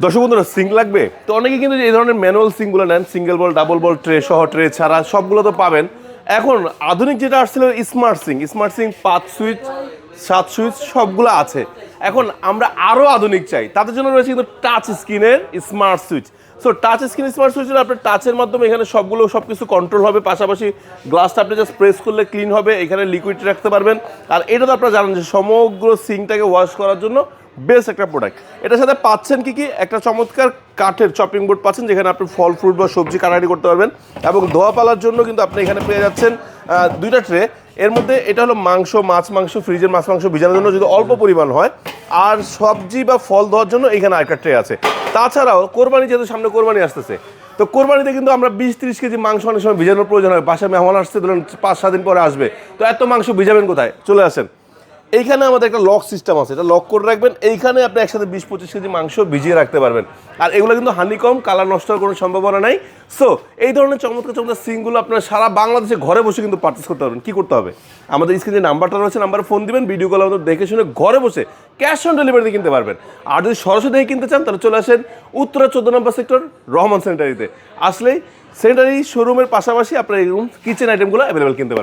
দর্শক বন্ধুরা সিঙ্ক লাগবে তো অনেকে কিন্তু এই ধরনের ম্যানুয়াল সিঙ্কগুলো নেন, সিঙ্গেল বল ডাবল বল ট্রে সহ ট্রে ছাড়া সবগুলো তো পাবেন। এখন আধুনিক যেটা আসছিল স্মার্ট সিঙ্ক 5 সুইচ 7 সুইচ সবগুলো আছে। এখন আমরা আরও আধুনিক চাই, তাদের জন্য রয়েছে কিন্তু টাচ স্ক্রিনের smart switch. So touch screen smart switch হলে আপনার টাচের মাধ্যমে এখানে সব কিছু কন্ট্রোল হবে, পাশাপাশি গ্লাসটা আপনি জাস্ট প্রেস করলে ক্লিন হবে, এখানে লিকুইড রাখতে পারবেন। আর এটা তো আপনারা জানেন যে সমগ্র সিঙ্কটাকে ওয়াশ করার জন্য বেস্ট একটা প্রোডাক্ট। এটার সাথে পাচ্ছেন কি একটা চমৎকার কাঠের চপিং বোর্ড পাচ্ছেন, যেখানে আপনি ফল ফ্রুট বা সবজি কাটাকাটি করতে পারবেন। এবং ধোয়া পালার জন্য কিন্তু আপনি এখানে পেয়ে যাচ্ছেন 2টা ট্রে। এর মধ্যে এটা হলো মাছ মাংস ফ্রিজের মাছ মাংস ভিজানোর জন্য যদি অল্প পরিমাণ হয়, আর সবজি বা ফল ধোয়ার জন্য এখানে আরেকটা ট্রে আছে। তাছাড়াও কোরবানি যেহেতু সামনে কোরবানি আসতেছে, তো কোরবানিতে কিন্তু আমরা 20-30 কেজি মাংস অনেক সময় ভিজানোর প্রয়োজন হয়। বাসায় মেহমান আসছে, ধরুন 5-7 দিন পরে আসবে, তো এত মাংস ভিজাবেন কোথায়? চলে আসেন, এইখানে আমাদের একটা লক সিস্টেম আছে, এটা লক করে রাখবেন। এইখানে আপনি একসাথে 20-25 কেজি মাংস ভিজিয়ে রাখতে পারবেন। আর এগুলো কিন্তু হানিকম, কালার নষ্ট হওয়ার কোনো সম্ভাবনা নাই। সো এই ধরনের চমৎকার সিঙ্কগুলো আপনারা সারা বাংলাদেশে ঘরে বসে কিন্তু পারচেস করতে পারবেন। কী করতে হবে? আমাদের স্ক্রিনে নাম্বারটা রয়েছে, নাম্বারে ফোন দিবেন, ভিডিও কল আমাদের দেখে শুনে ঘরে বসে ক্যাশ অন ডেলিভারিতে কিনতে পারবেন। আর যদি সরাসরি দেখে কিনতে চান তাহলে চলে আসেন উত্তরা 14 নম্বর সেক্টর রহমান স্যানিটারিতে। আসলেই স্যানিটারি শোরুমের পাশাপাশি আপনারা এরকম কিচেন আইটেমগুলো অ্যাভেলেবেল কিনতে পারবেন।